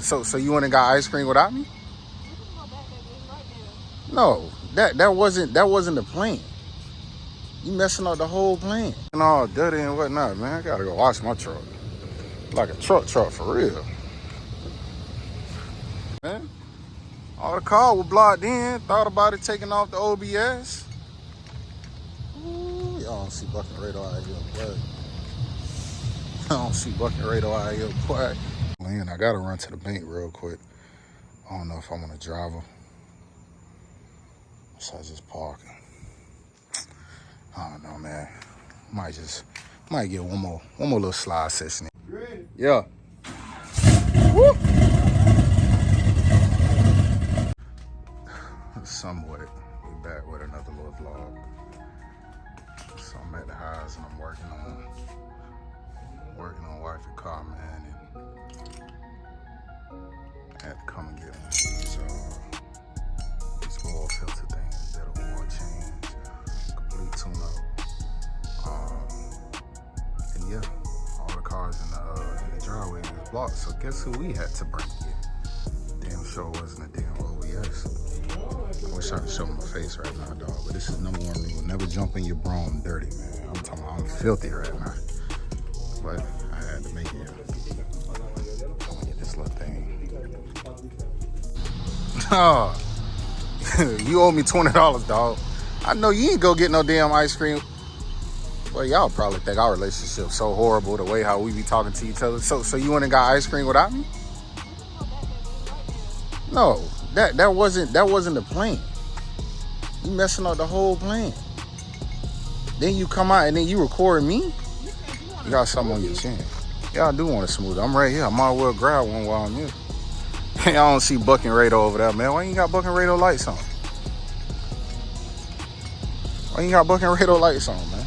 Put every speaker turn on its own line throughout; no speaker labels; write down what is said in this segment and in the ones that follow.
So you went and got ice cream without me? No, that wasn't the plan. You messing up the whole plan. And all dirty and whatnot, man. I gotta go wash my truck. Like a truck for real. Man, all the car was blocked in. Thought about it taking off the OBS. Ooh, y'all don't see bucking radar out here, boy. I don't see bucking radar out here, boy. Man, I gotta run to the bank real quick. I don't know if I'm gonna drive her. Besides just parking. I don't know, man. Might get one more little slide session.
You ready?
Yeah. Woo! Somewhat. We back with another little vlog. So I'm at the house and I'm working on wifey car, man, and I had to come and get him. So this oil filter thing, bit of oil change, complete tune-up. And yeah, all the cars in the driveway is blocked. So guess who we had to bring here? Damn sure wasn't a damn OBS. I wish I could show my face right now, dog. But this is number one rule: never jump in your brom dirty, man. I'm talking about I'm filthy right now. But I had to make it. I'm gonna get this little thing. Oh, you owe me $20, dog. I know you ain't go get no damn ice cream. Well, y'all probably think our relationship's so horrible the way how we be talking to each other. So you went and got ice cream without me? No, that wasn't the plan. You messing up the whole plan. Then you come out and then you record me? You got something on your chin. Yeah, I do want to smooth it. I'm right here. I might as well grab one while I'm here. Y'all don't see Buck and Radar over there, man. Why you got Buck and Radar lights on? Why you got Buck and Radar lights on, man?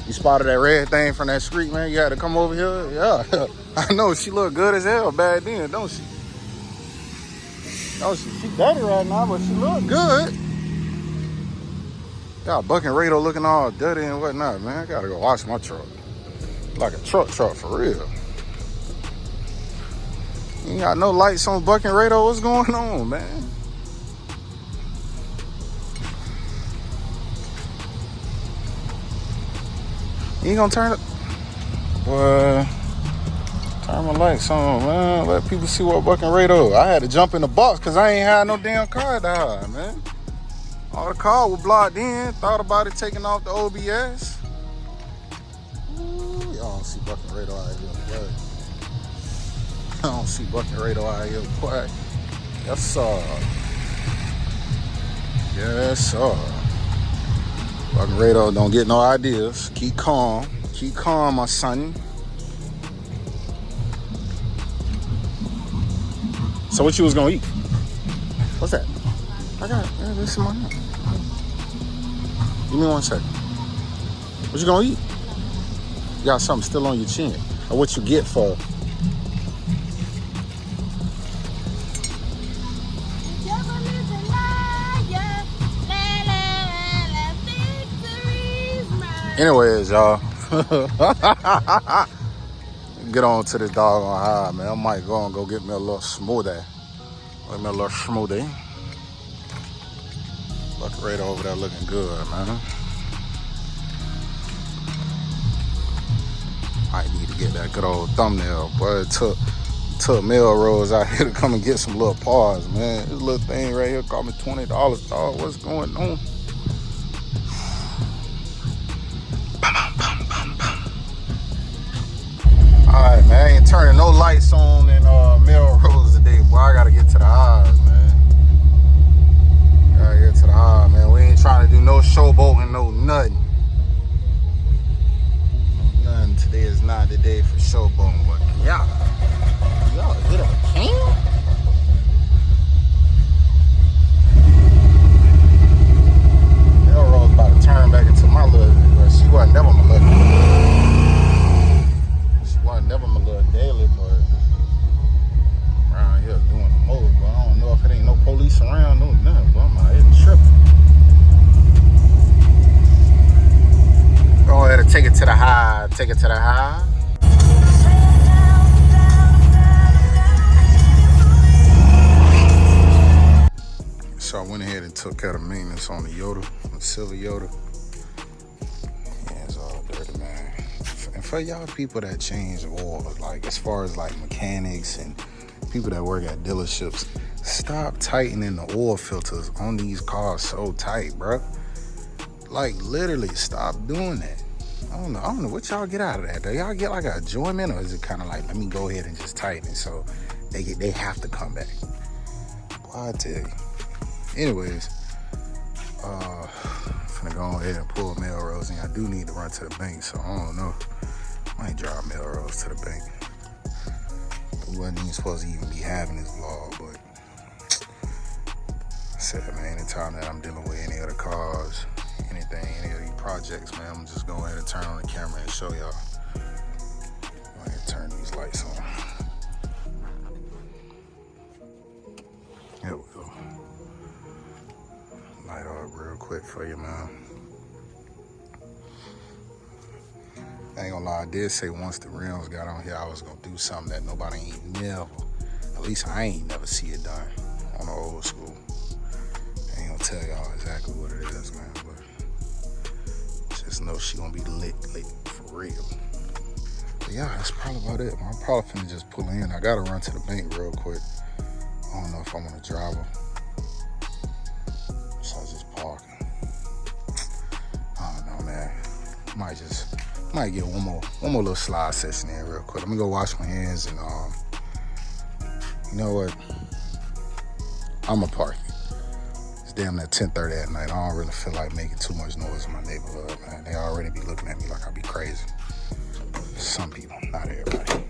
You spotted that red thing from that street, man? You had to come over here? Yeah. I know, she look good as hell back then, don't she? Don't she? She dirty right now, but she look good. Y'all Buck and Radar looking all dirty and whatnot, man. I gotta go wash my truck. Like a truck for real. You ain't got no lights on Buck and Radar. What's going on, man? You ain't gonna turn it? Boy, turn my lights on, man. Let people see what Buck and Radar. I had to jump in the box because I ain't had no damn car to hide, man. All the car was blocked in. Thought about it taking off the OBS. Ooh, y'all don't see Buck and Radar out here, boy. I don't see Buck and Radar out here, boy. Yes, sir. Yes, sir. Buck and Radar don't get no ideas. Keep calm. Keep calm, my son. So what you was gonna eat? What's that? I got it. Yeah, this is my hand. Give me 1 second. What you gonna eat? You got something still on your chin. Or what you get for? Anyways, y'all. Get on to this doggone high, man. I might go and go get me a little smoothie. Get me a little smoothie. Look right over there looking good, man. I need to get that good old thumbnail, boy. It took Melrose out here to come and get some little paws, man. This little thing right here cost me $20, dog. What's going on? Alright, man, I ain't turning no lights on in Melrose today, boy. I gotta get to the highs, man. Gotta get to the high, man. We ain't trying to do no showboating, no nothing. Nothing. Today is not the day for showboating, but y'all hit a can? Melrose about to turn back into my little. She wasn't never my little. Never my little daily, but around here doing the most, but I don't know if it ain't no police around, no nothing, but I'm out here tripping. Go ahead and take it to the high, take it to the high. took care of maintenance on the Yoda, the silver Yoda. Yeah, it's all dirty, man. And for y'all people that change oil, like as far as like mechanics and people that work at dealerships, stop tightening the oil filters on these cars so tight, bro. Like literally, stop doing that. I don't know what y'all get out of that. Do y'all get like an enjoyment, or is it kind of like, let me go ahead and just tighten it so they have to come back? Well, I tell you. Anyways, finna go ahead and pull Melrose, and I do need to run to the bank, so I don't know. I might drive Melrose to the bank. We wasn't even supposed to even be having this vlog, but I said, man, anytime that I'm dealing with any other cars, anything, any of these projects, man, I'm just going ahead and turn on the camera and show y'all. Go ahead and turn these lights on. There we go. Light up real quick for you, man. I ain't gonna lie, I did say once the rims got on here, I was gonna do something that nobody ain't never, at least I ain't never see it done on the old school. I ain't gonna tell y'all exactly what it is, man, but just know she gonna be lit for real. But yeah, that's probably about it. I'm probably finna just pull in. I gotta run to the bank real quick. I don't know if I'm gonna drive her. So I just park. I don't know, man. Might get one more little slide session in real quick. Let me go wash my hands and you know what? I'ma park it. It's damn near 10:30 at night. I don't really feel like making too much noise in my neighborhood, man. They already be looking at me like I be crazy. Some people, not everybody.